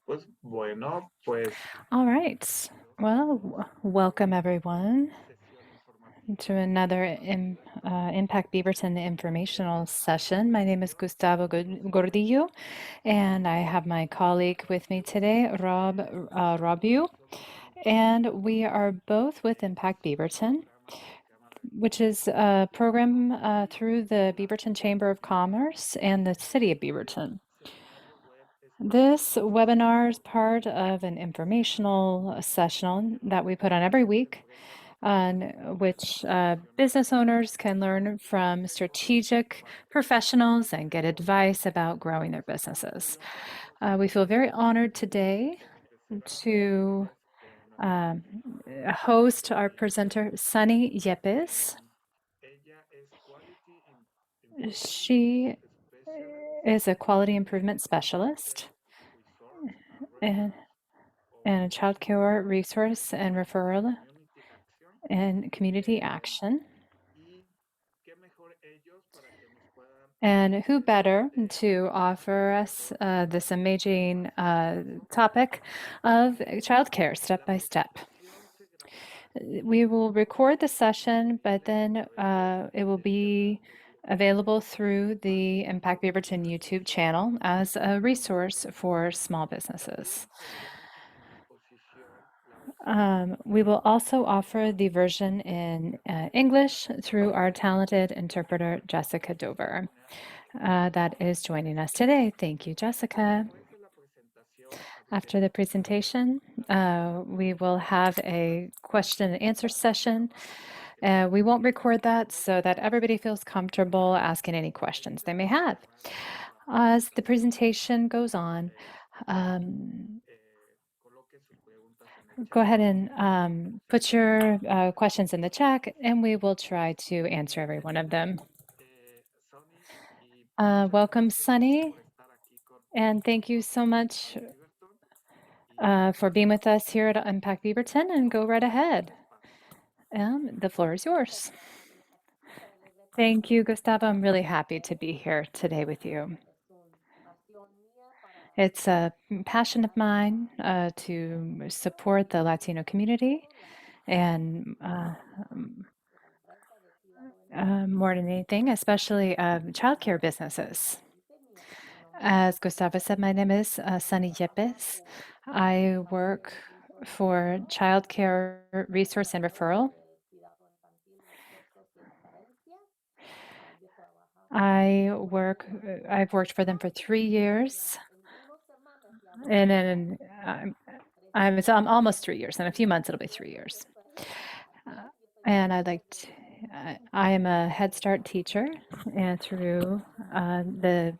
All right. Well, welcome everyone to another Impact Beaverton informational session. My name is Gustavo Gordillo, and I have my colleague with me today, Robu, and we are both with Impact Beaverton, which is a program through the Beaverton Chamber of Commerce and the City of Beaverton. This webinar is part of an informational session that we put on every week, on which business owners can learn from strategic professionals and get advice about growing their businesses. We feel very honored today to host our presenter, Sunny Yepes. She is a quality improvement specialist and a childcare resource and referral and community action. And who better to offer us this amazing topic of childcare step by step. We will record the session, but then it will be available through the Impact Beaverton YouTube channel as a resource for small businesses. We will also offer the version in English through our talented interpreter, Jessica Dover, that is joining us today. Thank you, Jessica. After the presentation, we will have a question and answer session. We won't record that so that everybody feels comfortable asking any questions they may have. As the presentation goes on, go ahead and put your questions in the chat, and we will try to answer every one of them. Welcome, Sunny, and thank you so much for being with us here at Impact Beaverton, and go right ahead. The floor is yours. Thank you, Gustavo. I'm really happy to be here today with you. It's a passion of mine to support the Latino community, and more than anything, especially childcare businesses. As Gustavo said, my name is Sunny Yepes. I work for Childcare Resource and Referral. I've worked for them for 3 years, and then I'm almost 3 years. In a few months, it'll be 3 years. And I am a Head Start teacher and through the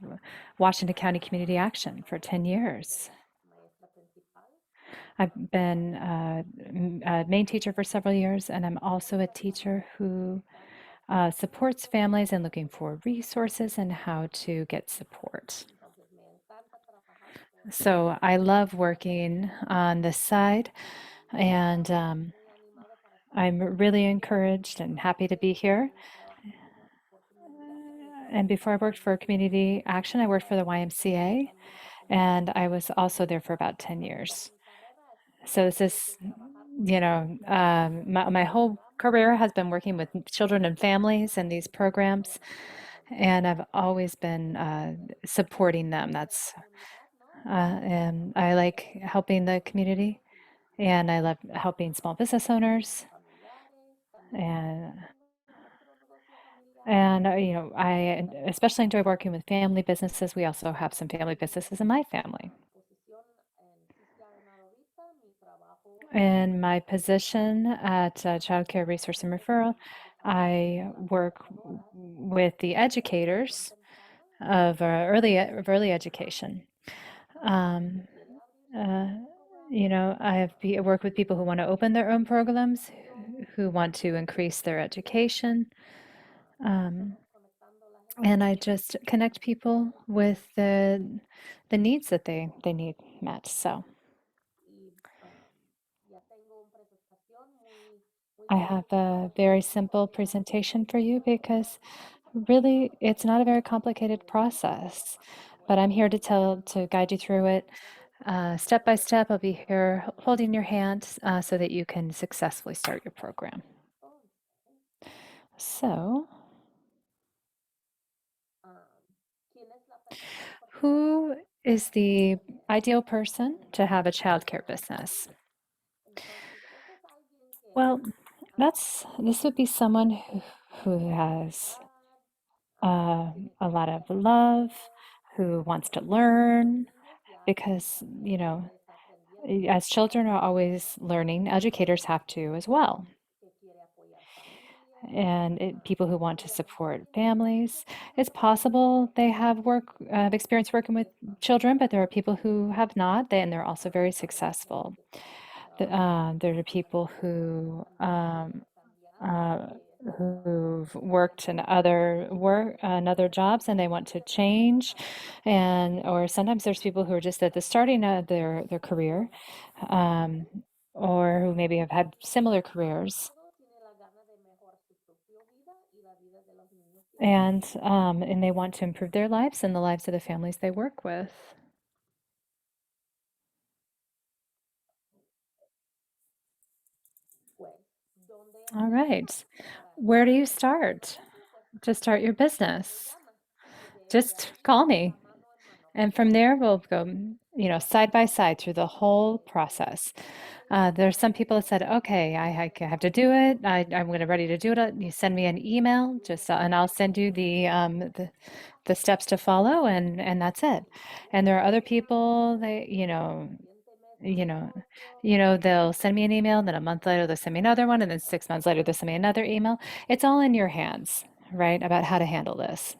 Washington County Community Action for 10 years. I've been a main teacher for several years, and I'm also a teacher who supports families in looking for resources and how to get support. So I love working on this side, and I'm really encouraged and happy to be here. And before I worked for Community Action, I worked for the YMCA, and I was also there for about 10 years. So this is, my whole career has been working with children and families in these programs, and I've always been supporting them. And I like helping the community, and I love helping small business owners, and I especially enjoy working with family businesses. We also have some family businesses in my family. In my position at Childcare Resource and Referral, I work with the educators of early education. I work with people who want to open their own programs, who want to increase their education. And I just connect people with the needs that they need met. So I have a very simple presentation for you because really it's not a very complicated process, but I'm here to guide you through it. Step by step, I'll be here holding your hand so that you can successfully start your program. So, who is the ideal person to have a childcare business? Well, this would be someone who has a lot of love, who wants to learn, because, as children are always learning, educators have to as well. And people who want to support families. It's possible they have experience working with children, but there are people who have not, and they're also very successful. There are people uh, who've worked in other jobs and they want to change, and or sometimes there's people who are just at the starting of their career, um, or who maybe have had similar careers. And they want to improve their lives and the lives of the families they work with. All right. Where do you start to start your business? Just call me. And from there, we'll go, side by side through the whole process. There's some people that said, okay, I have to do it. I'm going to ready to do it. You send me an email, and I'll send you the steps to follow, and that's it. And there are other people that, you know, they'll send me an email, and then a month later they'll send me another one, and then 6 months later they'll send me another email. It's all in your hands, right? About how to handle this.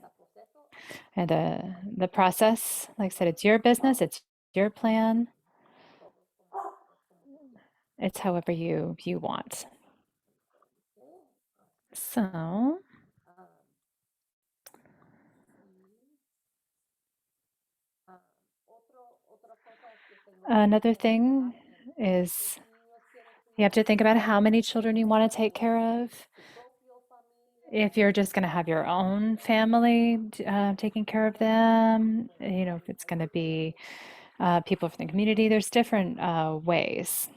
And the process, like I said, it's your business, it's your plan, it's however you want. So another thing is you have to think about how many children you want to take care of. If you're just going to have your own family taking care of them, if it's going to be people from the community, there's different ways.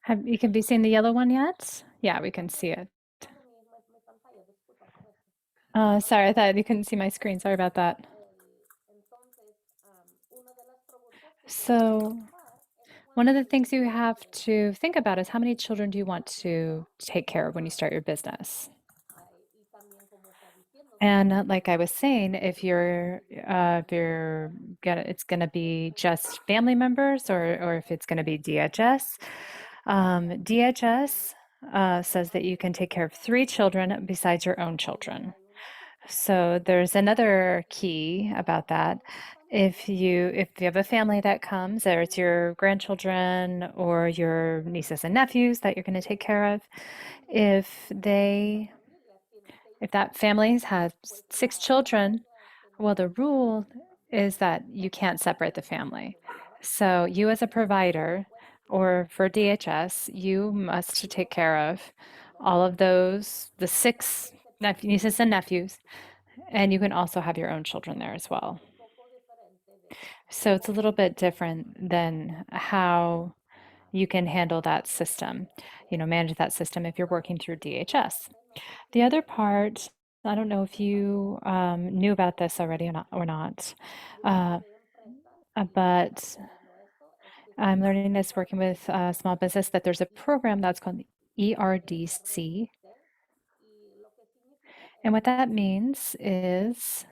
Have you can be seeing the yellow one yet? Yeah, we can see it. Sorry, I thought you couldn't see my screen. Sorry about that. So, one of the things you have to think about is how many children do you want to take care of when you start your business? And like I was saying, if you're gonna, it's gonna be just family members, or if it's gonna be DHS. DHS says that you can take care of 3 children besides your own children. So there's another key about that. If you have a family that comes, or it's your grandchildren or your nieces and nephews that you're going to take care of, if they if that family has 6 children, well, the rule is that you can't separate the family. So you as a provider, or for DHS, you must take care of all of the 6 nieces and nephews, and you can also have your own children there as well. So it's a little bit different than how you can handle that system, manage that system if you're working through DHS. The other part, I don't know if you knew about this already or not, uh, but I'm learning this working with small business that there's a program that's called ERDC. And what that means is,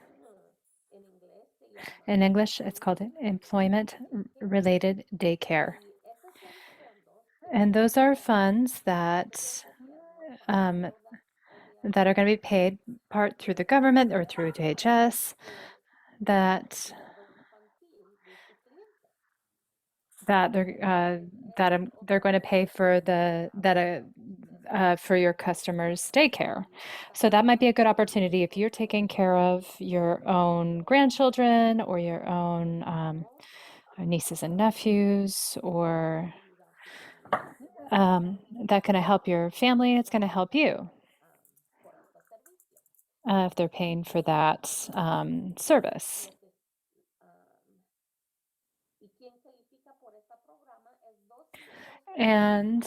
in English, it's called Employment Related Daycare. And those are funds um, that are going to be paid part through the government or through DHS, that that they're they're going to pay for for your customers' daycare. So that might be a good opportunity if you're taking care of your own grandchildren or your own nieces and nephews, or that going to help your family. It's going to help you if they're paying for that service. And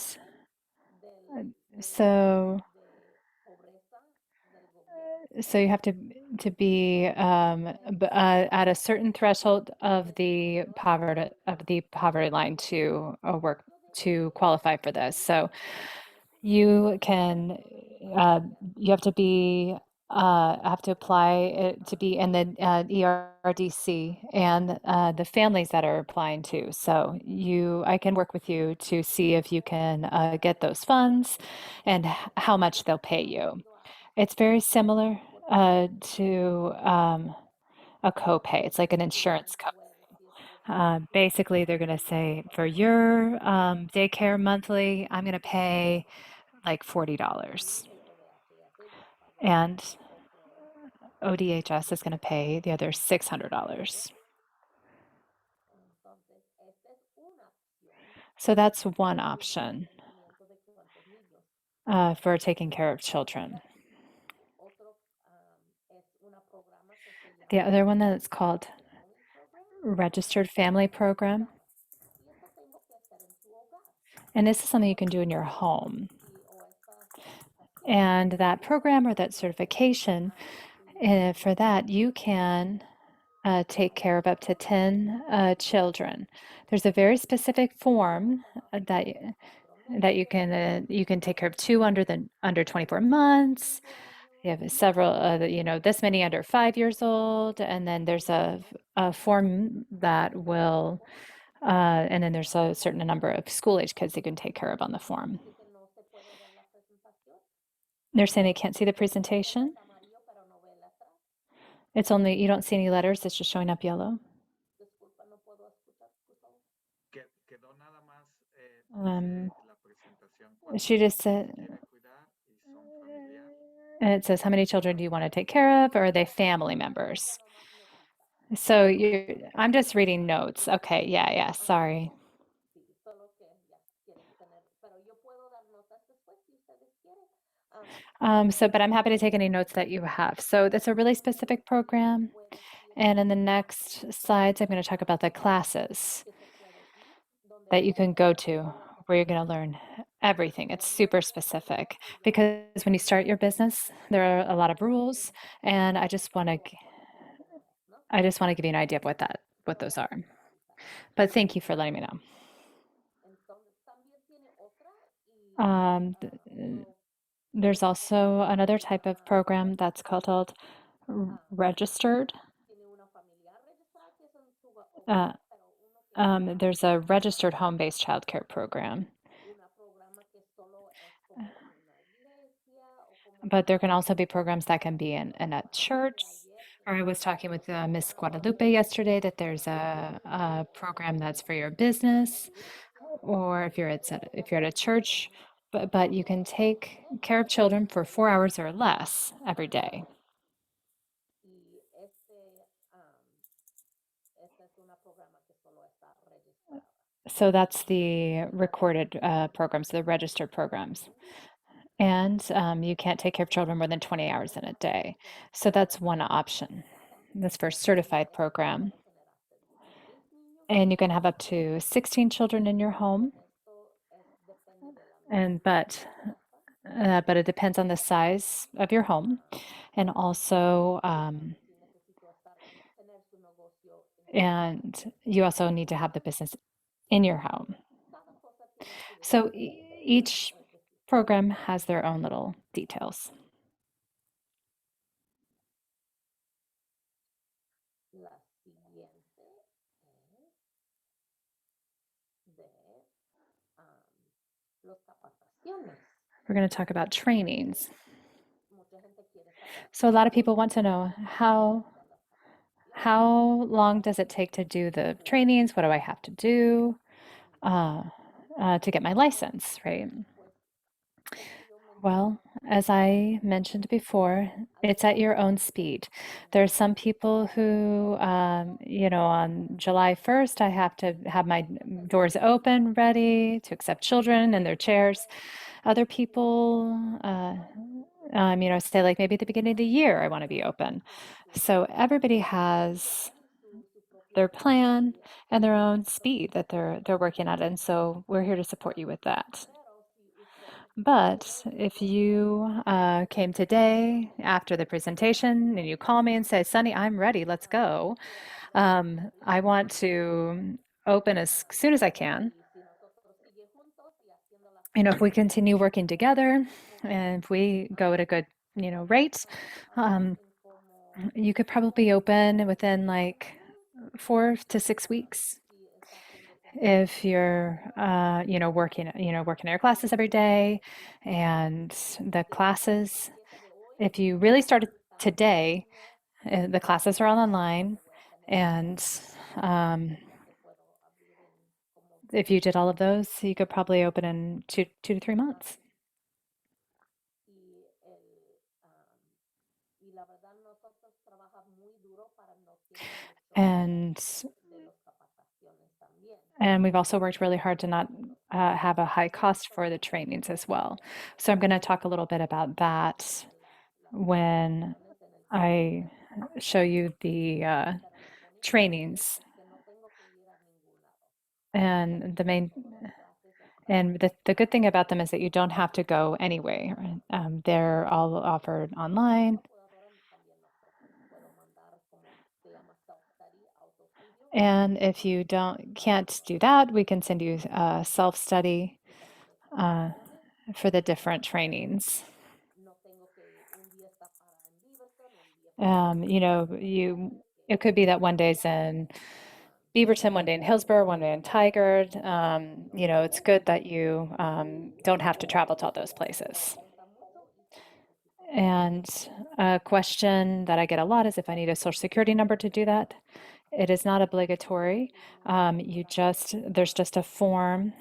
so so you have to be at a certain threshold of the poverty line to work to qualify for this. So you can uh, you have to apply it to be in the ERDC and the families that are applying too. So I can work with you to see if you can get those funds and how much they'll pay you. It's very similar to a copay. It's like an insurance copay. Basically, they're going to say for your daycare monthly, I'm going to pay like $40, and ODHS is going to pay the other $600. So that's one option for taking care of children. The other one that's called Registered Family Program. And this is something you can do in your home. And that program or that certification, for that, you can take care of up to 10 children. There's a very specific form that you can take care of two under 24 months. You have several, this many under 5 years old, and then there's a form that will, and then there's a certain number of school age kids you can take care of on the form. They're saying they can't see the presentation. It's only, you don't see any letters, it's just showing up yellow. She just said, and it says, how many children do you want to take care of, or are they family members? So I'm just reading notes. Okay, yeah, sorry. But I'm happy to take any notes that you have. So that's a really specific program. And in the next slides, I'm going to talk about the classes that you can go to where you're going to learn everything. It's super specific because when you start your business, there are a lot of rules, and I just want to give you an idea of what those are. But thank you for letting me know. There's also another type of program that's called registered. There's a registered home-based childcare program. But there can also be programs that can be in a church. Or I was talking with Miss Guadalupe yesterday that there's a program that's for your business, or if you're at a church, but you can take care of children for 4 hours or less every day. So that's the recorded programs, the registered programs. And you can't take care of children more than 20 hours in a day. So that's one option. That's for a certified program. And you can have up to 16 children in your home. But it depends on the size of your home, and also and you also need to have the business in your home. So each program has their own little details. We're going to talk about trainings. So a lot of people want to know how long does it take to do the trainings? What do I have to do to get my license, right? Well, as I mentioned before, it's at your own speed. There are some people who, on July 1st, I have to have my doors open, ready to accept children in their chairs. Other people, say like maybe at the beginning of the year, I want to be open. So everybody has their plan and their own speed that they're working at, and so we're here to support you with that. But if you came today after the presentation and you call me and say, Sunny, I'm ready, let's go. I want to open as soon as I can. If we continue working together and if we go at a good, rate, um, you could probably open within like 4 to 6 weeks if you're working at your classes every day and the classes if you really started today, the classes are all online, and um, if you did all of those, you could probably open in 2 to 3 months. And and we've also worked really hard to not have a high cost for the trainings as well. So I'm going to talk a little bit about that when I show you the trainings. And the good thing about them is that you don't have to go anyway. They're all offered online. And if you can't do that, we can send you a self-study uh, for the different trainings. It could be that one day's in Beaverton, one day in Hillsborough, one day in Tigard. It's good that you don't have to travel to all those places. And a question that I get a lot is if I need a social security number to do that. It is not obligatory. There's just a form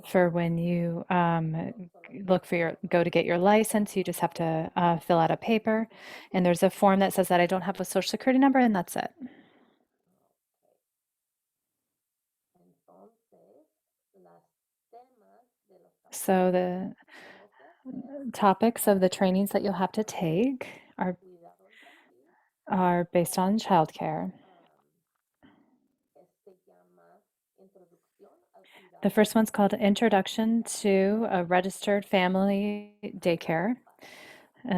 for when you go to get your license. You just have to fill out a paper. And there's a form that says that I don't have a social security number, and that's it. So the topics of the trainings that you'll have to take are based on childcare. The first one's called Introduction to a Registered Family Daycare.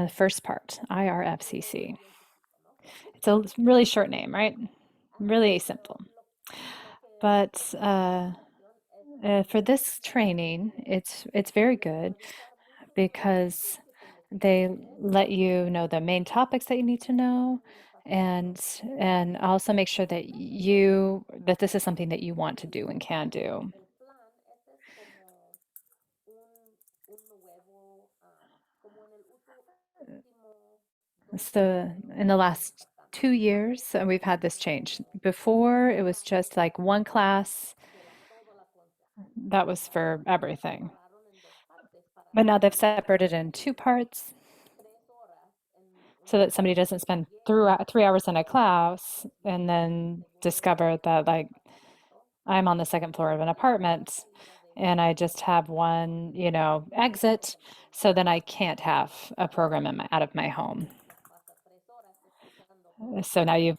First part, IRFCC. It's a really short name, right? Really simple. But for this training, it's very good because they let you know the main topics that you need to know, and also make sure that this is something that you want to do and can do. So in the last 2 years, we've had this change. Before, it was just like one class that was for everything. But now they've separated in two parts so that somebody doesn't spend 3 hours in a class and then discover that, like, I'm on the second floor of an apartment and I just have one, exit. So then I can't have a program out of my home. So now you've,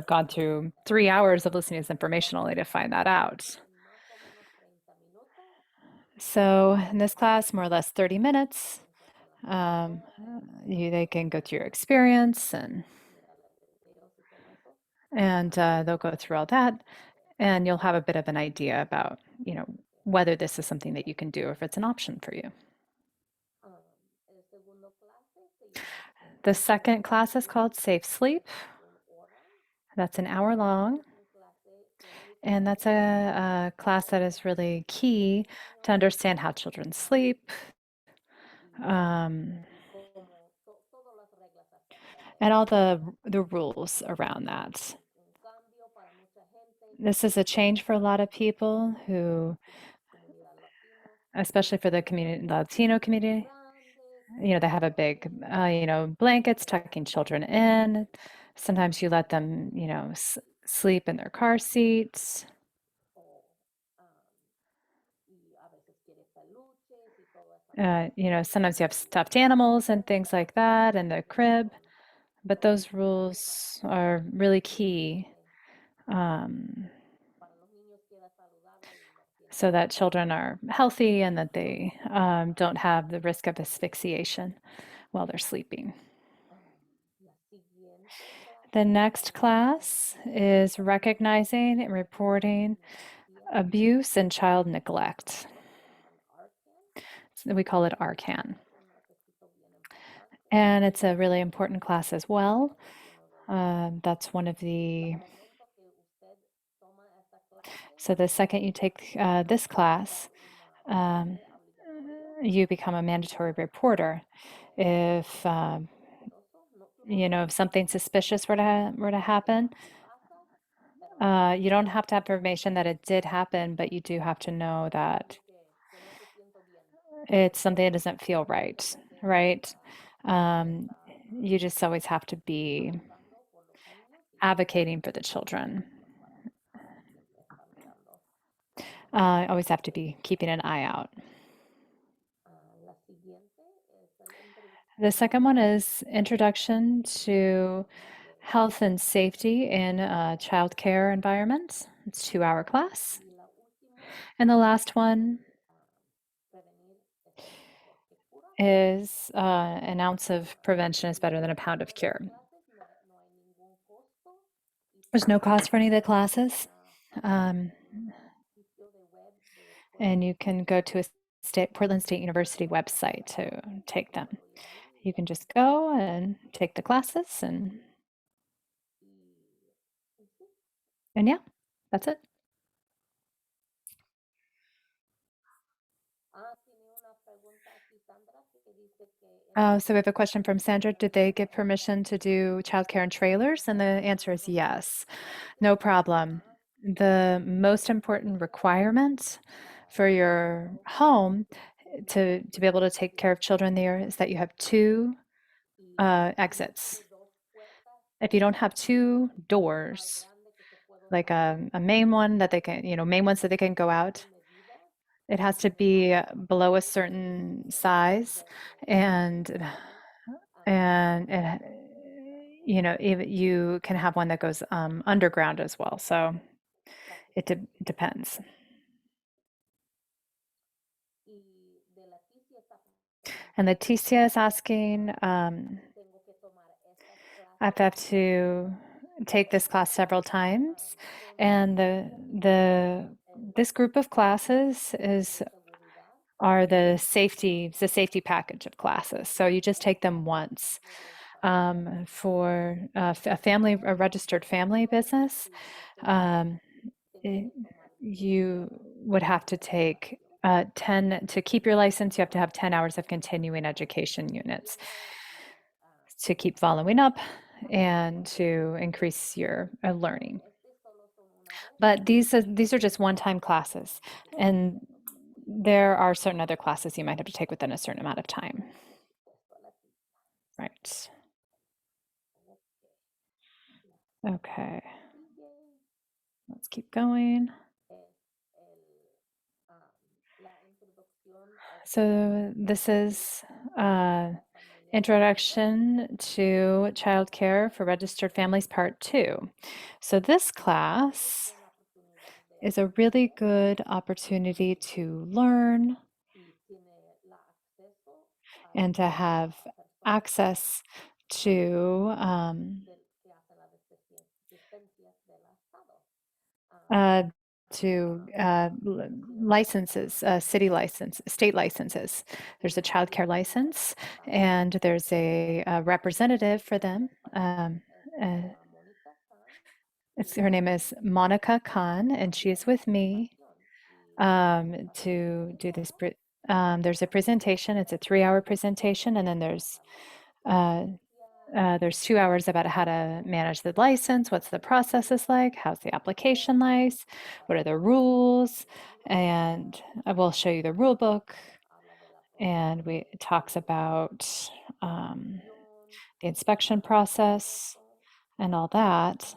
gone through 3 hours of listening to this information only to find that out. So in this class, more or less 30 minutes, they can go through your experience and they'll go through all that, and you'll have a bit of an idea about, whether this is something that you can do or if it's an option for you. The second class is called Safe Sleep. That's an hour long. And that's a class that is really key to understand how children sleep, um, and all the rules around that. This is a change for a lot of people who especially for the Latino community. They have a big, blankets tucking children in. Sometimes you let them, sleep in their car seats. Sometimes you have stuffed animals and things like that in the crib, but those rules are really key, um, so that children are healthy and that they don't have the risk of asphyxiation while they're sleeping. The next class is recognizing and reporting abuse and child neglect. So we call it RCAN. And it's a really important class as well. That's one of so the second you take this class, um, you become a mandatory reporter. If if something suspicious were to happen, you don't have to have information that it did happen, but you do have to know that it's something that doesn't feel right, right? Um, you just always have to be advocating for the children. Always have to be keeping an eye out. The second one is Introduction to Health and Safety in Childcare Environments. It's a 2-hour class. And the last one is an ounce of prevention is better than a pound of cure. There's no cost for any of the classes. And you can go to a Portland State University website to take them. You can just go and take the classes and yeah, that's it. So we have a question from Sandra. Did they give permission to do childcare in trailers? And the answer is yes, no problem. The most important requirement for your home to be able to take care of children there is that you have 2 exits. If you don't have 2 doors, like a main one that they can, main ones that they can go out, it has to be below a certain size, and it, you can have one that goes underground as well. So it depends. And Leticia is asking, I have to take this class several times, and this group of classes are the safety package of classes. So you just take them once. For a registered family business, you would have to take 10 to keep your license. You have to have 10 hours of continuing education units to keep following up and to increase your learning. But these are just one-time classes, and there are certain other classes you might have to take within a certain amount of time. Right. Okay. Let's keep going. So this is Introduction to Childcare for Registered Families Part 2. So this class is a really good opportunity to learn and to have access to licenses, city license, state licenses. There's a childcare license, and there's a representative for them. Her name is Monica Khan, and she is with me to do this. There's a presentation. It's a 3-hour presentation, and then there's There's 2 hours about how to manage the license, what's the process is like, how's the application like, what are the rules, and I will show you the rule book. And it talks about um, the inspection process and all that.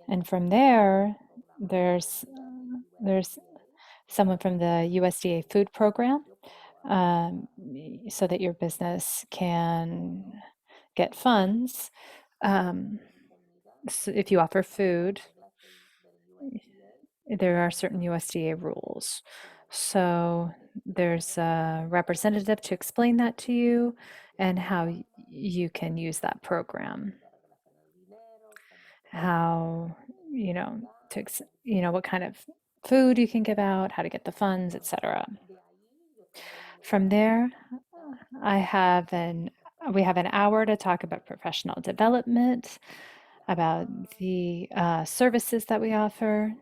And from there, there's someone from the USDA food program, um, so that your business can get funds. Um, so if you offer food, there are certain USDA rules. So there's a representative to explain that to you and how you can use that program. How, what kind of food you can give out, how to get the funds, etc. From there, I have an we have an hour to talk about professional development, about the services that we offer,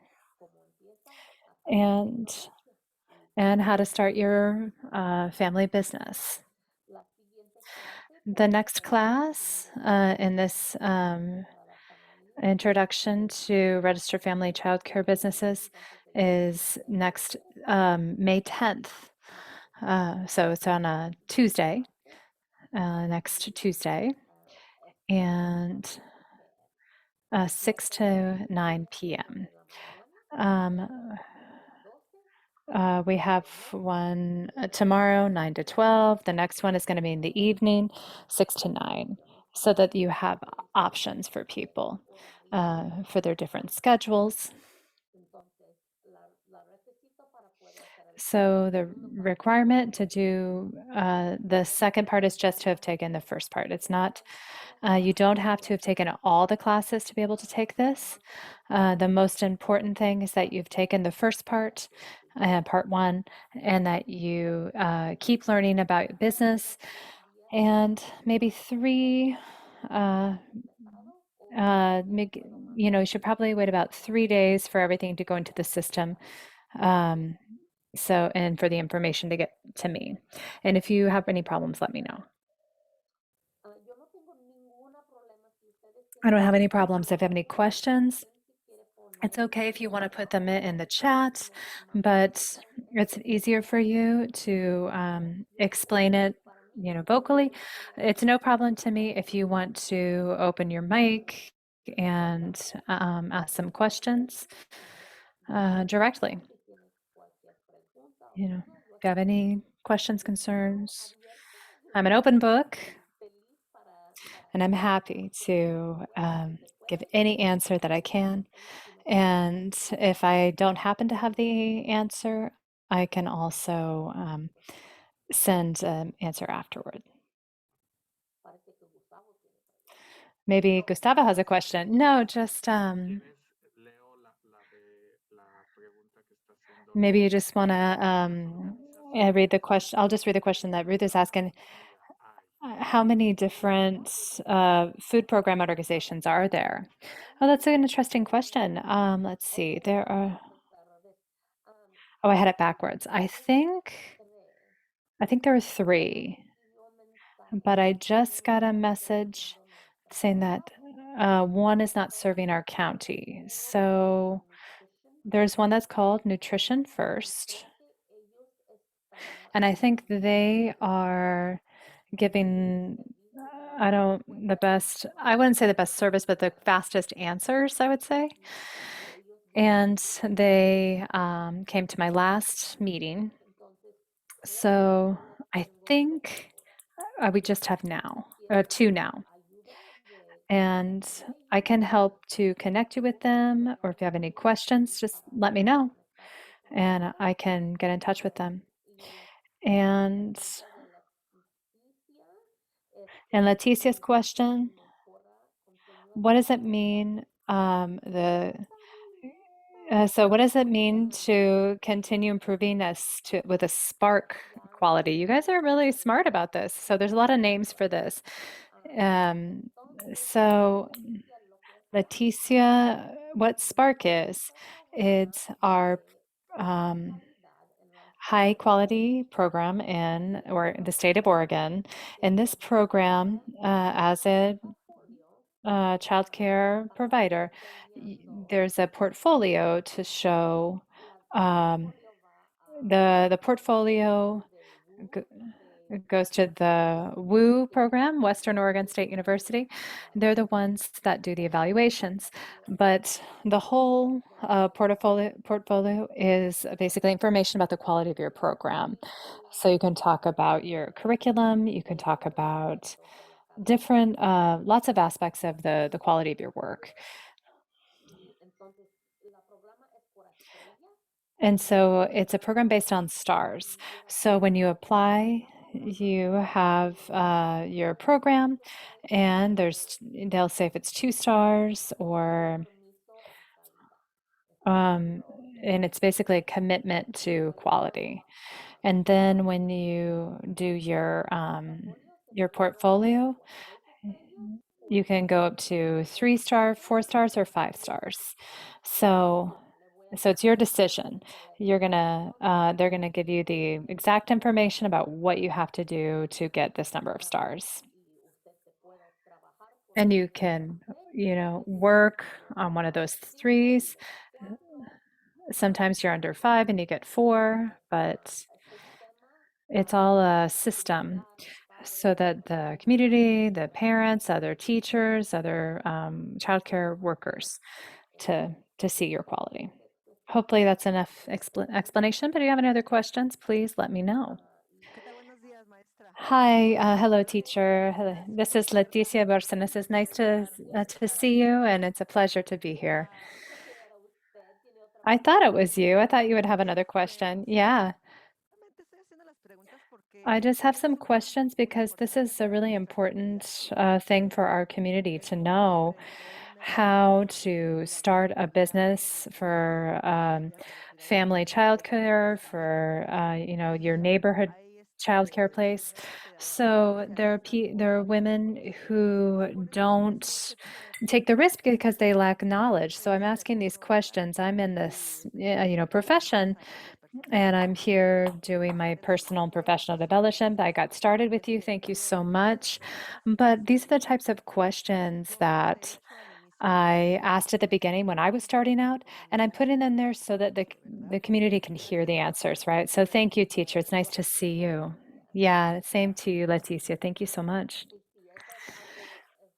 and how to start your family business. The next class in this introduction to registered family childcare businesses is next May 10th. So it's on a Tuesday, next Tuesday, and 6 to 9 p.m. Um, we have one tomorrow, 9 to 12. The next one is going to be in the evening, 6 to 9, so that you have options for people for their different schedules. So the requirement to do the second part is just to have taken the first part. It's not, you don't have to have taken all the classes to be able to take this. The most important thing is that you've taken the first part, part one, and that you keep learning about your business. And maybe three, you should probably wait about 3 days for everything to go into the system. Um, and for the information to get to me. And if you have any problems, let me know. I don't have any problems. If you have any questions, it's okay if you want to put them in the chat, but it's easier for you to explain it, vocally. It's no problem to me if you want to open your mic and ask some questions directly. If you have any questions, concerns, I'm an open book, and I'm happy to give any answer that I can. And if I don't happen to have the answer, I can also send an answer afterward. Maybe Gustavo has a question. No, just maybe you just want to read the question. I'll just read the question that Ruth is asking. How many different food program organizations are there? Oh, that's an interesting question. Let's see. There are. Oh, I had it backwards. I think there are three, but I just got a message saying that one is not serving our county. So there's one that's called Nutrition First, and I think they are giving, I wouldn't say the best service, but the fastest answers, I would say. And they came to my last meeting. So I think we just have two now. And I can help to connect you with them, or if you have any questions, just let me know and I can get in touch with them. And Leticia's question, what does it mean? So what does it mean to continue improving with a spark quality? You guys are really smart about this. So there's a lot of names for this. So Leticia, what spark is, it's our high quality program in or the state of Oregon. In this program, as a child care provider, there's a portfolio to show um, the portfolio it goes to the WU program, Western Oregon State University. They're the ones that do the evaluations, but the whole portfolio is basically information about the quality of your program. So you can talk about your curriculum, you can talk about different, lots of aspects of the quality of your work. And so it's a program based on stars. So when you apply, you have your program, and they'll say if it's 2 stars or, um, and it's basically a commitment to quality. And then when you do your portfolio, you can go up to 3 star, 4 stars, or 5 stars. So So it's your decision. They're gonna give you the exact information about what you have to do to get this number of stars. And you can, work on one of those threes. Sometimes you're under 5 and you get 4, but it's all a system so that the community, the parents, other teachers, other childcare workers to see your quality. Hopefully that's enough explanation, but if you have any other questions, please let me know. ¿Qué tal? Buenos días, maestra. Hi, hello teacher. Hello. This is Leticia Barcenas. It's nice to see you, and it's a pleasure to be here. I thought it was you. I thought you would have another question. Yeah. Realmente estoy haciendo las preguntas porque I just have some queremos questions because this is a really important thing for our community to know emprender un how negocio to de start apoyo a a business for family childcare, for your neighborhood hay childcare place. señoras que de repente no So se there are alistan there are por women se who ponen en riesgo don't que para take the risk because they lack knowledge. So I'm pedir asking these seguro, ¿verdad? questions. I'm in Y this algunas profession, áreas de personal and I'm here doing my de los personal and professional procesos development. I got started with you. Thank you dependiendo so del tipo de much. preguntas But these are the types of questions como las he that hecho al inicio de I mis asked at the beginning when I was starting out, and I'm putting them there so that the ¿verdad? community can hear the answers, right? So thank you, teacher. It's nice to see you. Yeah, same to you, Leticia. Thank you so much.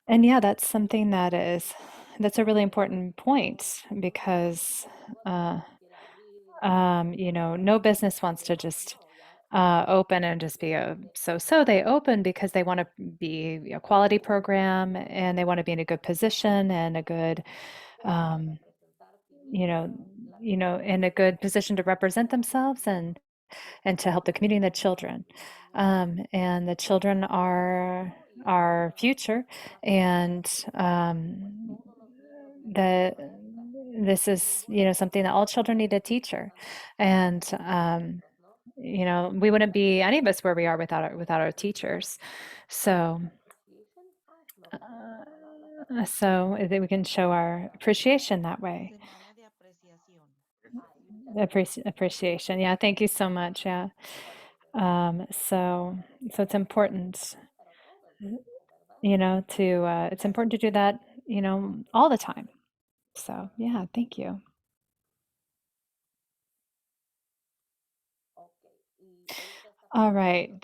And yeah, that's something that's a really important point because uh, no business wants to just open and just be a so. They open because they want to be a quality program, and they want to be in a good position and a good, um, you know, in a good position to represent themselves and to help the community and the children. And the children are our future, and the this is something that all children need a teacher, and we wouldn't be any of us where we are without our teachers. So that we can show our appreciation that way. Semana de apreciación. Appreciation. Yeah, thank you so much. Yeah. So it's important, it's important to do that, all the time. So yeah, thank you. All right.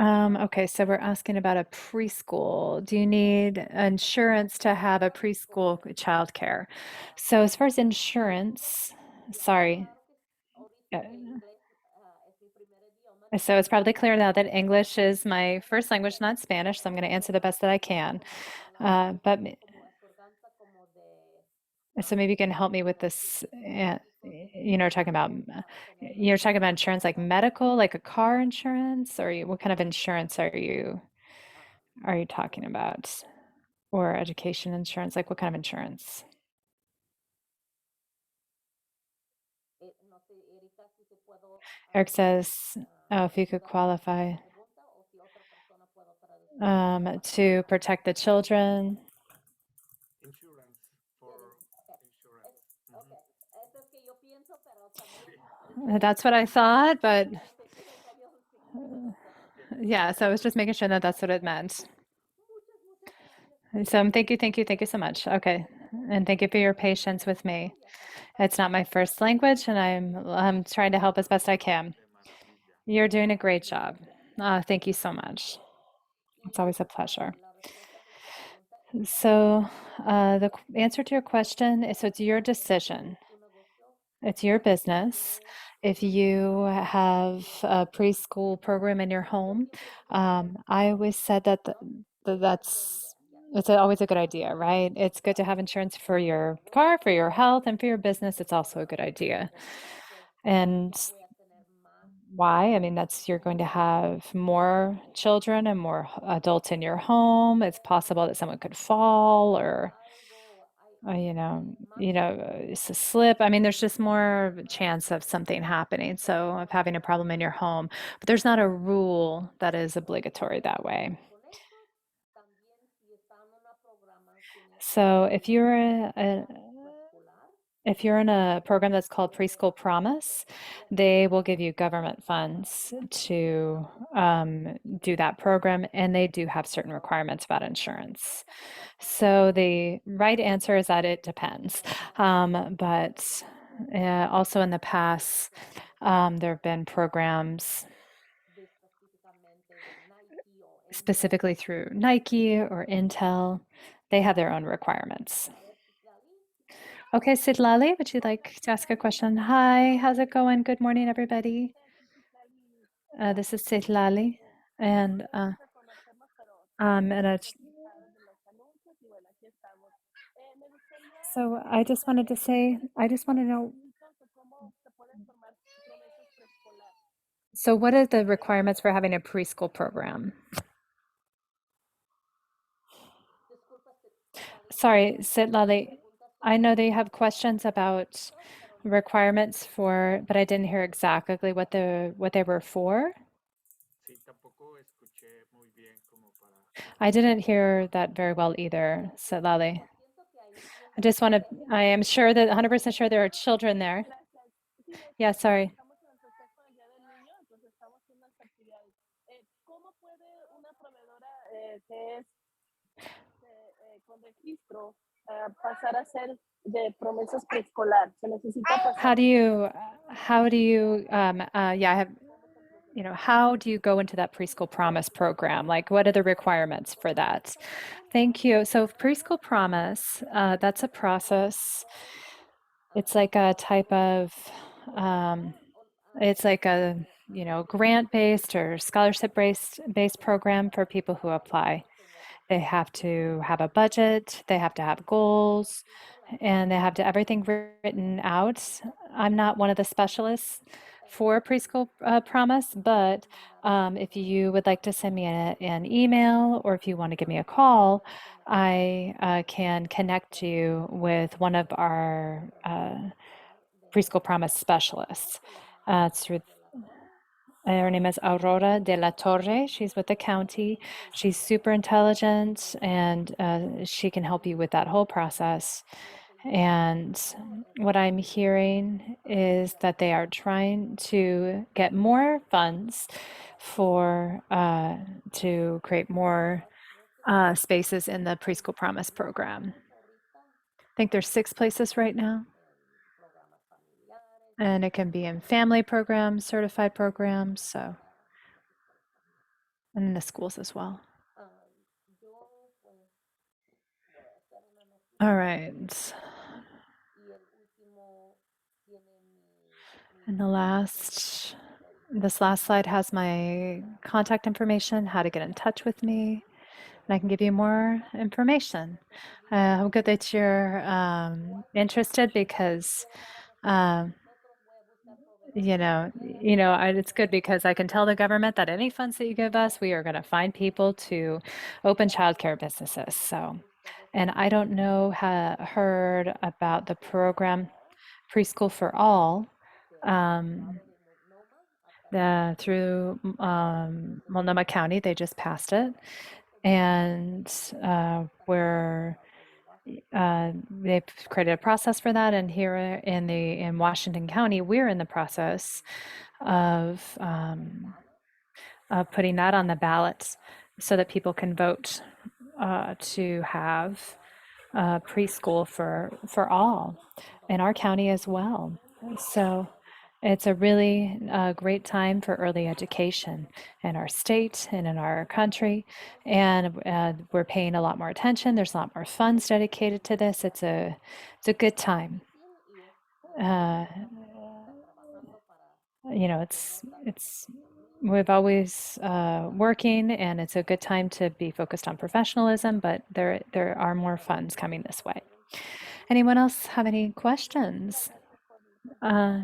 Okay, so we're asking about a preschool. Do you need insurance to have a preschool childcare? So as far as insurance, sorry. uh, So it's probably clear now that English is my first language, not Spanish, so I'm going to answer the best that I can. So maybe you can help me with this. You're talking about insurance like medical, like a car insurance, or what kind of insurance are you talking about? Or education insurance, like what kind of insurance? Eric says, oh, if you could qualify to protect the children. That's what I thought, but yeah, so I was just making sure that that's what it meant. So thank you so much. Okay, and thank you for your patience with me. It's not my first language, and I'm trying to help as best I can. You're doing a great job. Thank you so much. It's always a pleasure. So, the answer to your question is so it's your decision. It's your business. If you have a preschool program in your home, I always said that that's it's always a good idea, right? It's good to have insurance for your car, for your health, and for your business. It's also a good idea. And why? I mean, that's you're going to have more children and more adults in your home. It's possible that someone could fall or it's a slip. I mean, there's just more of a chance of something happening, so of having a problem in your home. But there's not a rule that is obligatory that way. So if you're in a program that's called Preschool Promise, they will give you government funds to do that program, and they do have certain requirements about insurance. So the right answer is that it depends. But also in the past, there have been programs specifically through Nike or Intel. They have their own requirements. Okay, Sidlali, would you like to ask a question? Hi, how's it going? Good morning, everybody. This is Sidlali, and and so I just wanted to say, I just want to know, so what are the requirements for having a preschool program? Sorry, Sidlali, I know they have questions about requirements for, but I didn't hear exactly what they were for. I didn't hear that very well either, Sidlali. I am sure that 100% sure there are children there. Yeah, sorry. How do you, yeah, I have, how do you go into that preschool promise program? Like, what are the requirements for that? Thank you. So, preschool promise, that's a process. It's like a type of, um, it's like a, grant-based or scholarship-based program for people who apply. They have to have a budget, they have to have goals, and they have to everything written out. I'm not one of the specialists for preschool promise, but if you would like to send me an email or if you want to give me a call, I can connect you with one of our preschool promise specialists. It's through her name is Aurora de la Torre. She's with the county. She's super intelligent and she can help you with that whole process. And what I'm hearing is that they are trying to get more funds for to create more spaces in the preschool promise program. I think there's 6 places right now. And it can be in family programs, certified programs, so and in the schools as well. All right. And this last slide has my contact information, how to get in touch with me, and I can give you more information. I'm good that you're interested because, um, it's good because I can tell the government that any funds that you give us, we are going to find people to open childcare businesses. So, and I don't know, heard about the program Preschool for All through Multnomah County. They just passed it. And we're they've created a process for that, and here in Washington County, we're in the process of putting that on the ballot so that people can vote to have preschool for all in our county as well. So it's a really great time for early education in our state and in our country, and we're paying a lot more attention. There's a lot more funds dedicated to this. It's a good time. Uh, it's we've always working, and it's a good time to be focused on professionalism, but there are more funds coming this way. Anyone else have any questions? Uh,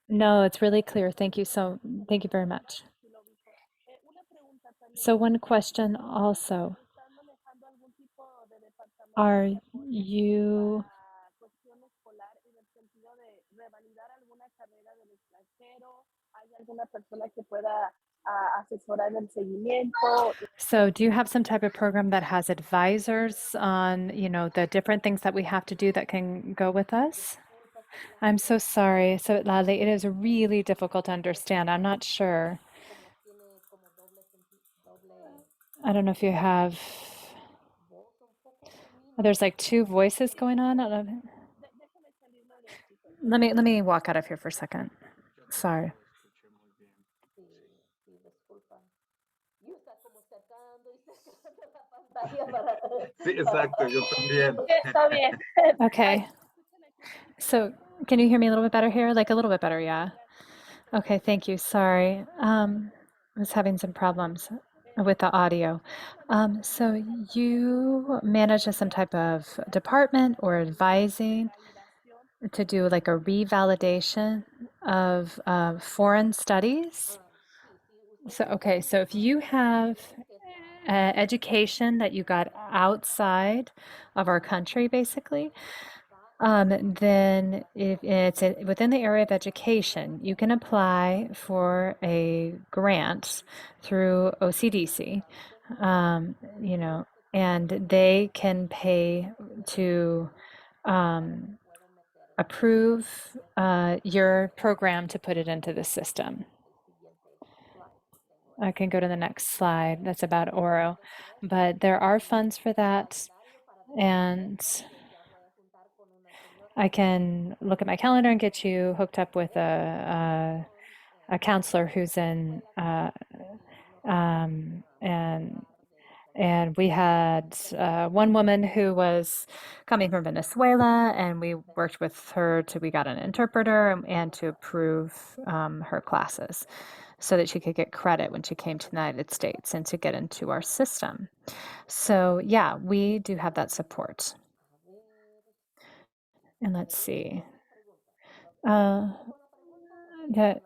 no, it's really clear. Thank you very much. So one question also, are you, so do you have some type of program that has advisors on, the different things that we have to do that can go with us? I'm so sorry. So Lale, it is really difficult to understand. I'm not sure. I don't know if you have, there's like two voices going on. I don't know. Let me walk out of here for a second. Sorry. Sí, exacto, yo también. Está bien. Okay. So can you hear me a little bit better here? Like a little bit better, yeah. Okay, thank you. Sorry. I was having some problems with the audio. So you manage some type of department or advising to do like a revalidation of foreign studies? So, okay, so if you have education that you got outside of our country, basically, then if it's within the area of education, you can apply for a grant through OCDC, and they can pay to approve your program to put it into the system. I can go to the next slide. That's about Oro. But there are funds for that. And I can look at my calendar and get you hooked up with a counselor who's in, and we had one woman who was coming from Venezuela, and we worked with her to, we got an interpreter and to approve her classes so that she could get credit when she came to the United States and to get into our system. So yeah, we do have that support. And let's see. That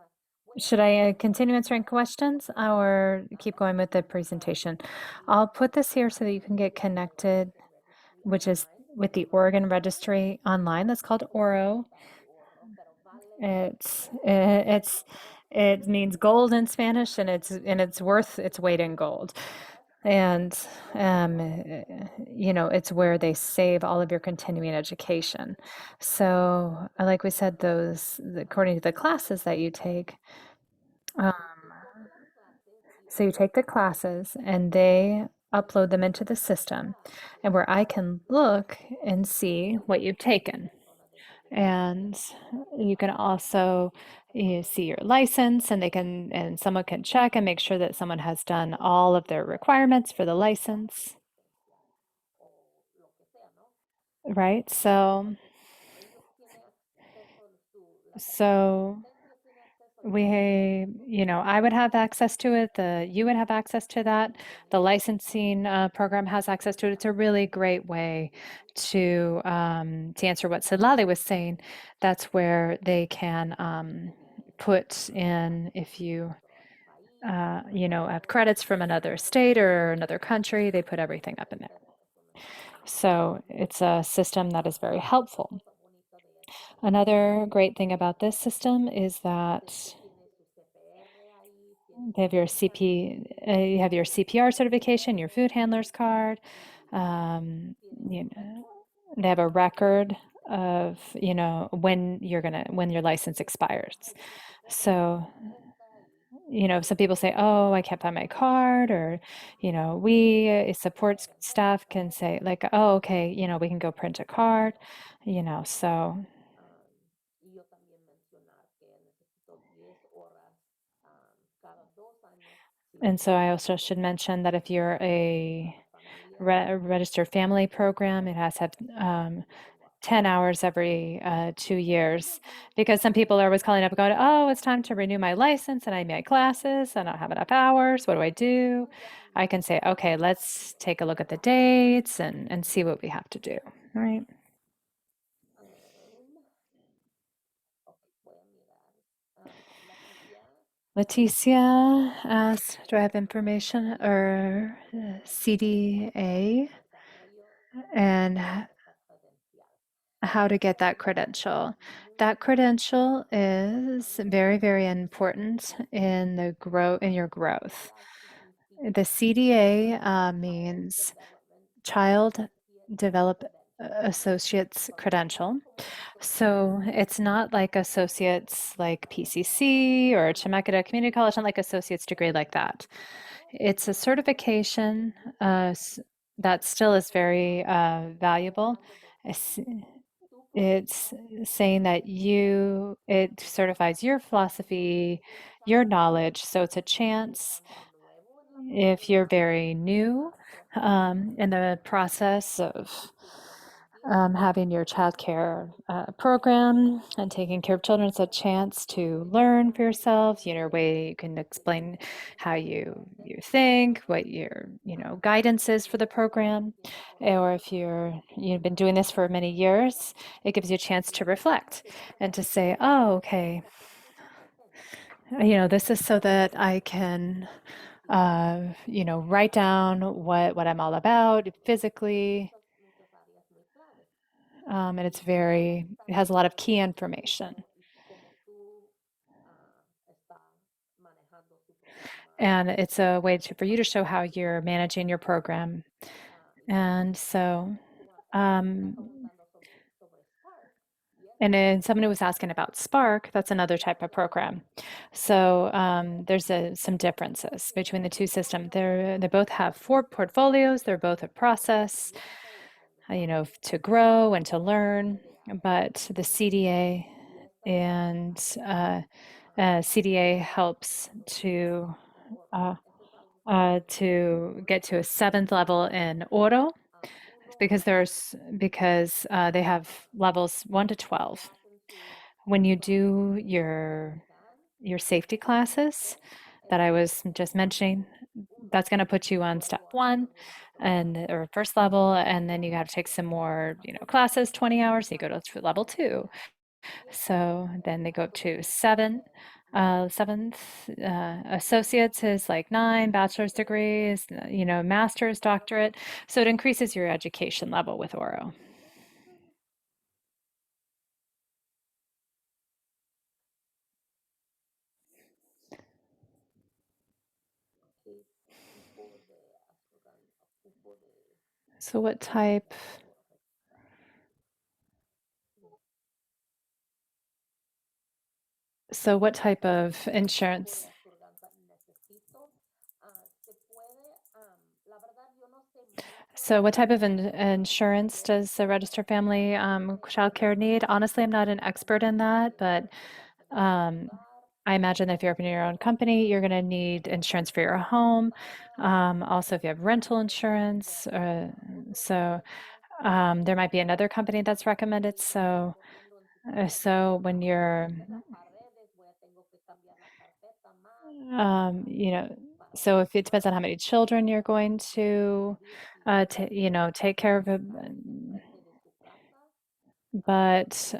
Should I continue answering questions or keep going with the presentation? I'll put this here so that you can get connected, which is with the Oregon Registry online. That's called ORO. It means gold in Spanish, and it's worth its weight in gold. And it's where they save all of your continuing education. So, like we said, according to the classes that you take, um, so you take the classes and they upload them into the system, and where I can look and see what you've taken. And you can also see your license, and someone can check and make sure that someone has done all of their requirements for the license, right? So I would have access to it. You would have access to that. The licensing program has access to it. It's a really great way to answer what Sidlali was saying. That's where they can put in, if you have credits from another state or another country, they put everything up in there. So it's a system that is very helpful. Another great thing about this system is that they have you have your CPR certification, your food handler's card. Um, you know, they have a record of, when when your license expires. So, some people say, "Oh, I can't find my card," or, we support staff can say like, "Oh, okay, we can go print a card," so. And so I also should mention that if you're a registered family program, it has to have 10 hours every 2 years, because some people are always calling up and going, "Oh, it's time to renew my license and I made classes and I don't have enough hours. What do I do?" I can say, "Okay, let's take a look at the dates and see what we have to do." Right. Leticia asked, do I have information or CDA and how to get that credential? That credential is very, very important in your growth. The CDA means Child Develop Associates Credential. So it's not like associates like PCC or Chemeketa Community College, not like associate's degree like that. It's a certification that still is very valuable. It's saying that it certifies your philosophy, your knowledge. So it's a chance if you're very new in the process of having your childcare program and taking care of children. It's a chance to learn for yourself, way you can explain how you think, what your, guidance is for the program. Or if you've been doing this for many years, it gives you a chance to reflect and to say, oh, okay, this is so that I can write down what I'm all about physically. And it has a lot of key information. And it's a way for you to show how you're managing your program. And so, and then someone who was asking about Spark, that's another type of program. So there's some differences between the two systems. They both have 4 portfolios. They're both a process, to grow and to learn. But the CDA and CDA helps to get to a 7th level in Oro, because they have levels 1 to 12. When you do your safety classes that I was just mentioning, that's going to put you on step 1 or first level, and then you have to take some more, classes, 20 hours. So you go to level 2. So then they go up to 7th associates is like 9 bachelor's degrees, master's, doctorate. So it increases your education level with Oro. So what type? So what type of insurance? So what type of insurance does a registered family child care need? Honestly, I'm not an expert in that, but I imagine that if you're opening your own company, you're going to need insurance for your home. Also, if you have rental insurance, there might be another company that's recommended. So when you're, so if it depends on how many children you're going to, take care of, but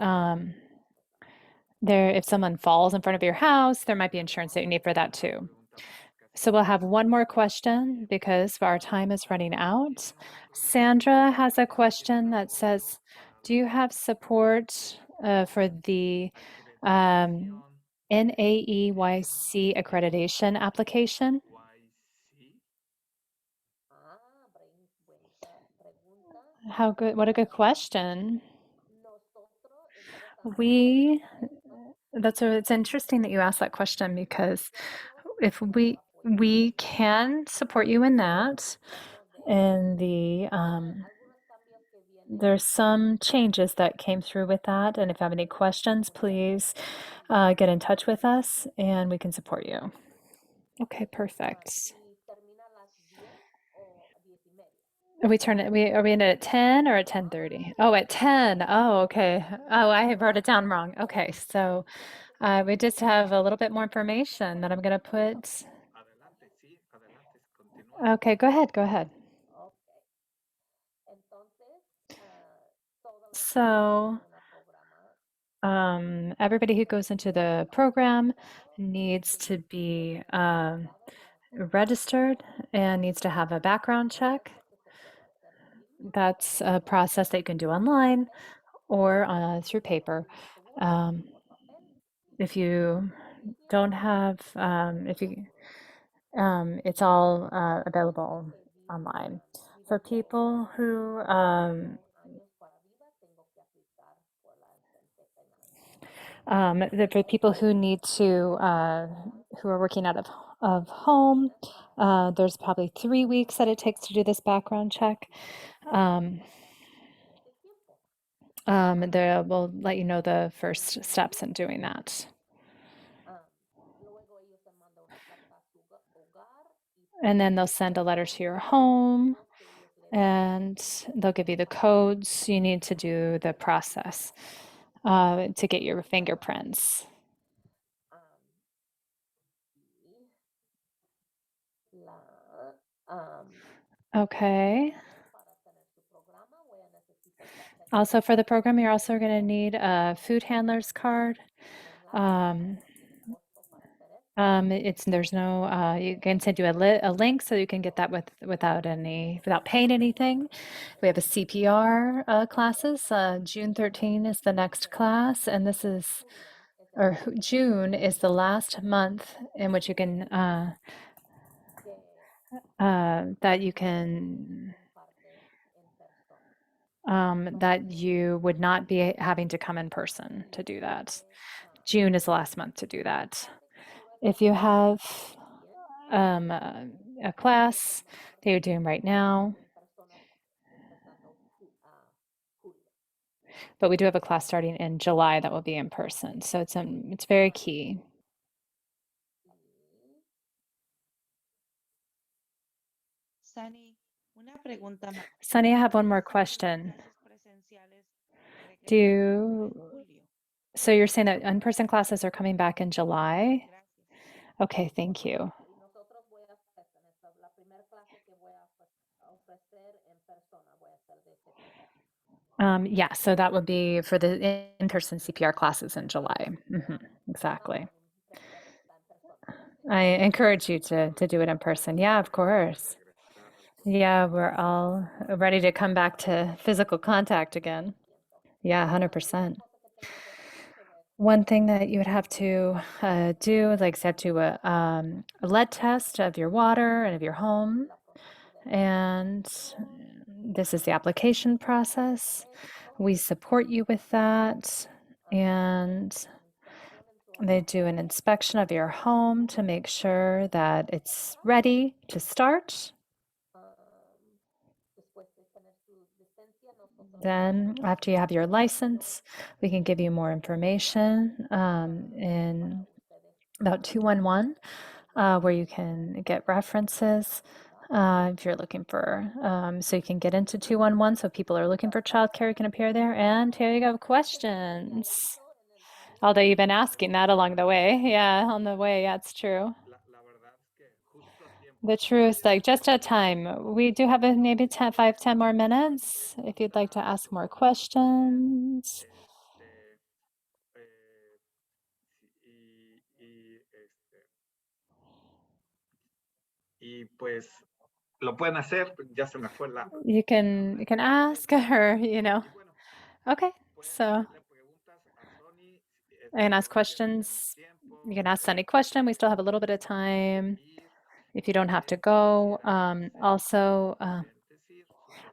if someone falls in front of your house, there might be insurance that you need for that too. So we'll have one more question because our time is running out. Sandra has a question that says, do you have support for the NAEYC accreditation application? How good, what a good question. We, it's interesting that you asked that question because if we can support you in that. And there's some changes that came through with that. And if you have any questions, please get in touch with us and we can support you. Okay, perfect. Are we in it at 10 or at 10:30? Oh, at 10. Oh, okay. Oh, I wrote it down wrong. Okay, so we just have a little bit more information that I'm going to put. Adelante, sí, adelante, continúa. Okay, go ahead, go ahead. So, everybody who goes into the program needs to be registered and needs to have a background check. That's a process that you can do online or through paper. If you don't have, it's all available online. For people who for people who need to, who are working out of home, there's probably 3 weeks that it takes to do this background check. They will let you know the first steps in doing that. And then they'll send a letter to your home and they'll give you the codes you need to do the process to get your fingerprints. Okay. Also for the program, you're also going to need a food handler's card. There's no you can send you a link so you can get that without paying anything. We have a CPR classes. June 13 is the next class, and June is the last month in which you can that you would not be having to come in person to do that. June is the last month to do that. If you have a class that you're doing right now, but we do have a class starting in July that will be in person. So it's very key. Sunny, I have one more question. So you're saying that in-person classes are coming back in July? Okay, thank you. Yeah, so that would be for the in-person CPR classes in July. Exactly. I encourage you to do it in person. Yeah, of course. Yeah, we're all ready to come back to physical contact again. Yeah, 100%. One thing that you would have to do, like, is have to a lead test of your water and of your home. And this is the application process. We support you with that. And they do an inspection of your home to make sure that it's ready to start. Then, after you have your license, we can give you more information in about 211, where you can get references if you're looking for, so you can get into 211. So people are looking for childcare, you can appear there. And here you go, questions. Although you've been asking that along the way. Yeah, on the way. Yeah, it's true. The truth, like just at time. We do have maybe 10, 5, 10 more minutes if you'd like to ask more questions. Y pues lo pueden hacer, ya se me fue la. You can ask her, Okay, so I can ask questions. You can ask any question. We still have a little bit of time if you don't have to go. Also,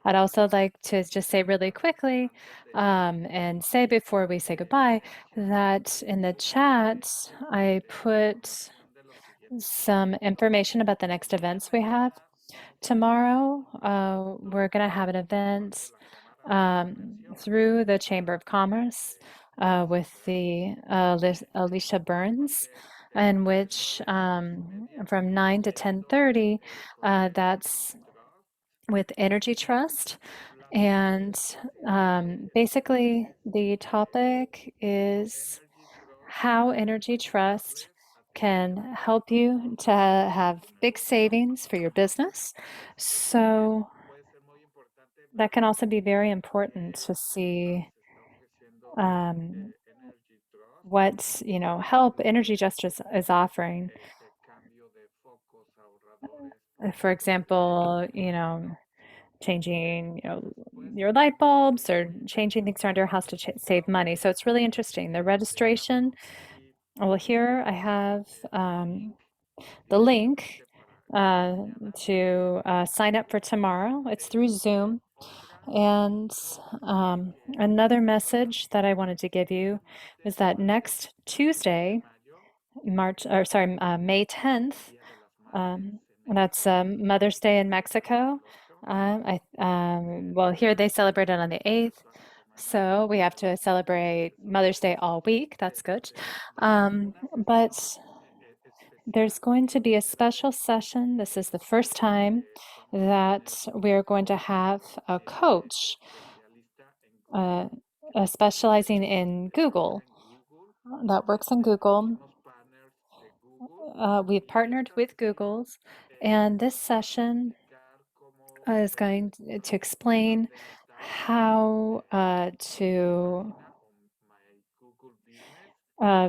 I'd also like to just say really quickly and say before we say goodbye that in the chat I put some information about the next events we have. Tomorrow, we're going to have an event through the Chamber of Commerce with the Alicia Burns, in which from 9 to 10:30, that's with Energy Trust. And basically, the topic is how Energy Trust can help you to have big savings for your business. So that can also be very important to see um, what help Energy Justice is offering. For example, changing your light bulbs or changing things around your house to save money. So it's really interesting. The registration. Well, here I have the link uh, to sign up for tomorrow. It's through Zoom. And another message that I wanted to give you is that next Tuesday, May 10th, that's Mother's Day in Mexico. Well, here they celebrate it on the 8th. So we have to celebrate Mother's Day all week. That's good. But there's going to be a special session. This is the first time that we're going to have a coach uh, specializing in Google that works in Google. We've partnered with Google's, and this session is going to explain how to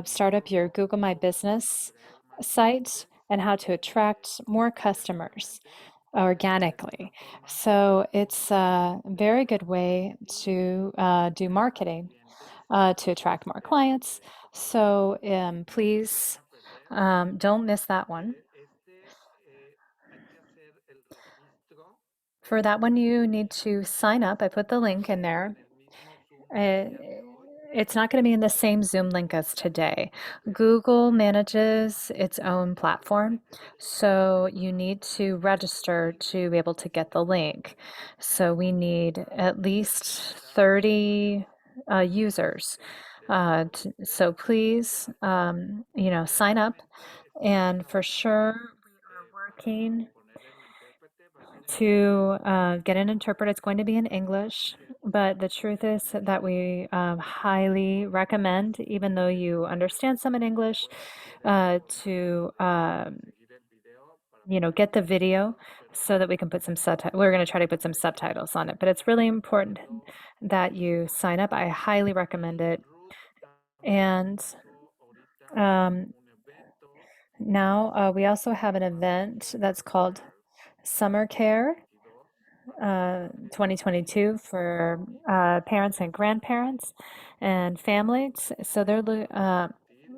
start up your Google My Business site and how to attract more customers organically. So it's a very good way to do marketing to attract more clients. So please don't miss that one. For that one, you need to sign up. I put the link in there. Uh, it's not going to be in the same Zoom link as today. Google manages its own platform, so you need to register to be able to get the link. So we need at least 30 users. So please, sign up. And for sure, we are working to get an interpreter. It's going to be in English, but the truth is that we highly recommend, even though you understand some in English, to get the video so that we can put some subtitles. We're going to try to put some subtitles on it, but it's really important that you sign up. I highly recommend it. And now we also have an event that's called Summer Care 2022 for parents and grandparents and families. So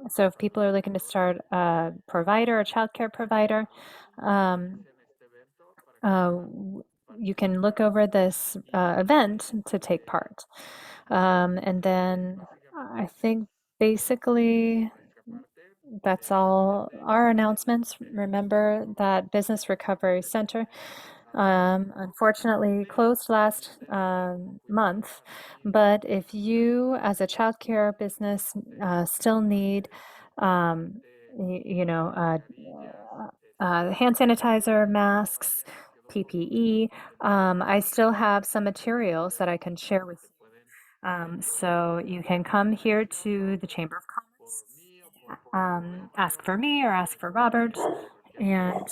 so if people are looking to start a provider, a childcare provider, um, uh, you can look over this event to take part. And then I think basically that's all our announcements. Remember that Business Recovery Center unfortunately closed last month. But if you, as a childcare business, still need, hand sanitizer, masks, PPE, I still have some materials that I can share with you. So you can come here to the Chamber of Commerce, ask for me or ask for Robert and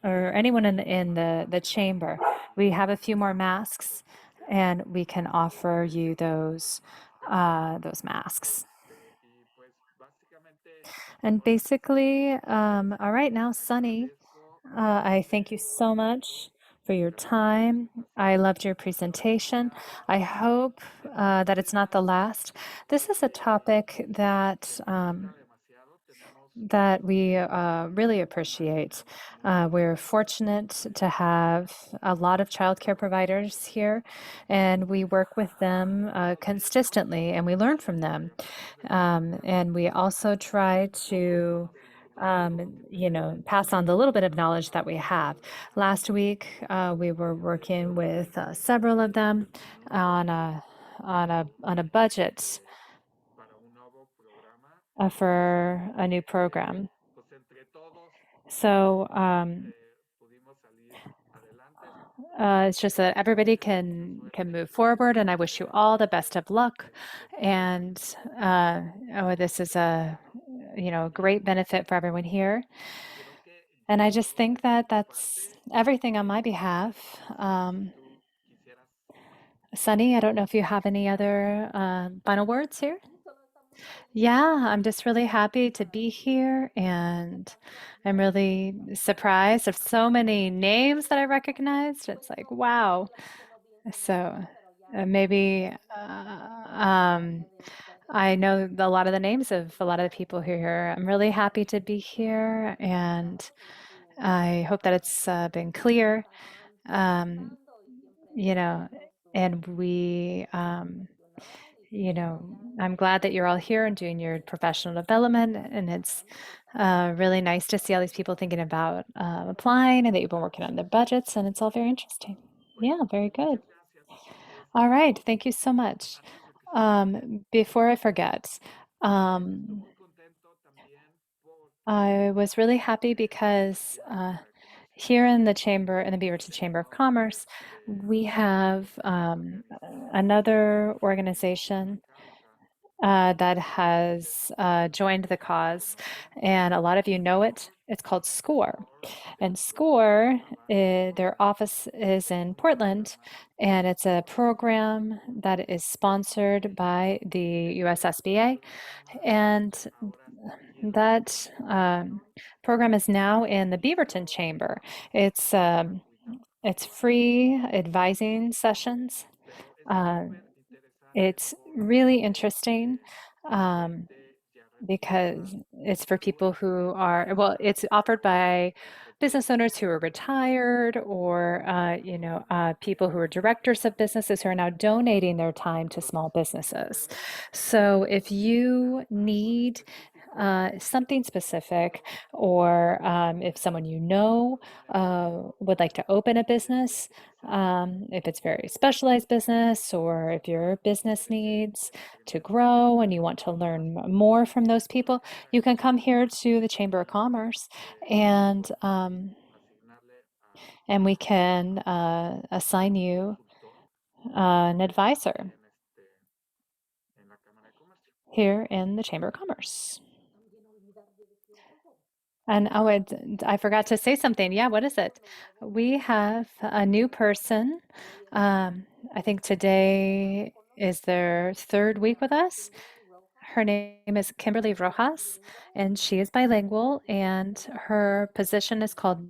or anyone in the chamber. We have a few more masks, and we can offer you those masks. And basically, all right, now, Sunny, I thank you so much for your time. I loved your presentation. I hope that it's not the last. This is a topic that that we really appreciate. We're fortunate to have a lot of childcare providers here, and we work with them consistently, and we learn from them. And we also try to, pass on the little bit of knowledge that we have. Last week, we were working with several of them on a budget for a new program. So it's just that everybody can move forward, and I wish you all the best of luck. And this is a great benefit for everyone here. And I just think that that's everything on my behalf. Sunny, I don't know if you have any other final words here. Yeah, I'm just really happy to be here, and I'm really surprised of so many names that I recognized. It's like, wow. So maybe I know a lot of the names of a lot of the people who are here. I'm really happy to be here, and I hope that it's been clear. Um, you know, and I'm glad that you're all here and doing your professional development, and it's really nice to see all these people thinking about applying and that you've been working on their budgets, and it's all very interesting. Yeah, very good. All right, thank you so much. Before I forget, um, I was really happy because here in the chamber, in the Beaverton Chamber of Commerce, we have another organization that has joined the cause, and a lot of you know it. It's called SCORE. And SCORE, their office is in Portland, and it's a program that is sponsored by the USSBA. And that program is now in the Beaverton Chamber. It's free advising sessions. Uh, it's really interesting. Um, because it's for people who are, well, it's offered by business owners who are retired or, people who are directors of businesses who are now donating their time to small businesses. So if you need something specific, or if someone would like to open a business, if it's very specialized business, or if your business needs to grow and you want to learn more from those people, you can come here to the Chamber of Commerce, and we can assign you an advisor here in the Chamber of Commerce. And I forgot to say something. Yeah, what is it? We have a new person. I think today is their third week with us. Her name is Kimberly Rojas, and she is bilingual, and her position is called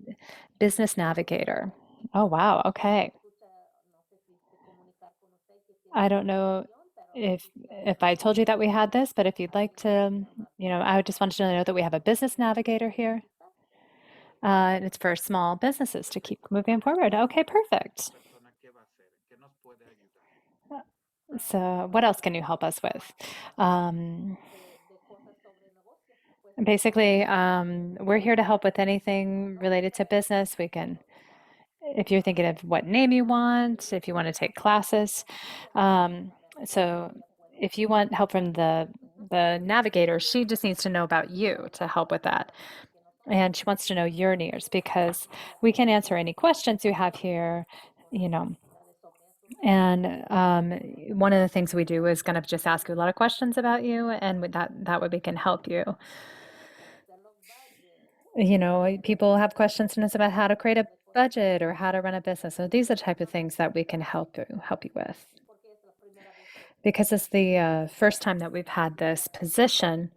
Business Navigator. Oh, wow. Okay. I don't know if I told you that we had this, but if you'd like to, I just wanted to know that we have a business navigator here. And it's for small businesses to keep moving forward. Okay, perfect. So, what else can you help us with? Um, Basically, we're here to help with anything related to business. If you're thinking of what name you want, if you want to take classes. Um, so if you want help from the navigator, she just needs to know about you to help with that. And she wants to know your needs because we can answer any questions you have here, you know. And one of the things we do is kind of just ask you a lot of questions about you, and with that way we can help you. People have questions to us about how to create a budget or how to run a business. So these are the type of things that we can help you with. Because it's the first time that we've had this position,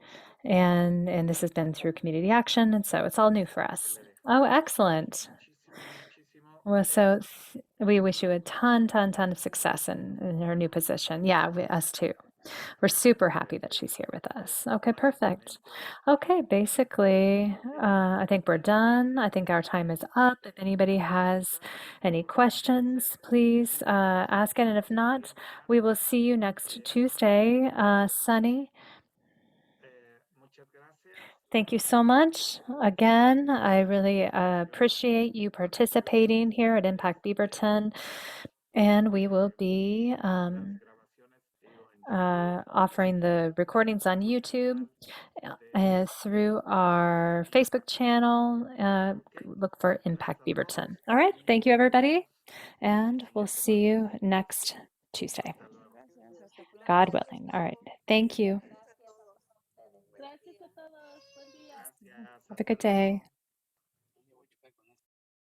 and this has been through community action, and so it's all new for us. Oh, excellent. Well, we wish you a ton of success in your new position. Yeah, us too. We're super happy that she's here with us. Okay, perfect. Okay, basically, I think we're done. I think our time is up. If anybody has any questions, please ask it. And if not, we will see you next Tuesday. Sunny, thank you so much. Again, I really appreciate you participating here at Impact Beaverton. And we will be offering the recordings on YouTube through our Facebook channel. Look for Impact Beaverton. All right. Thank you, everybody. And we'll see you next Tuesday, God willing. All right. Thank you. Have a good day.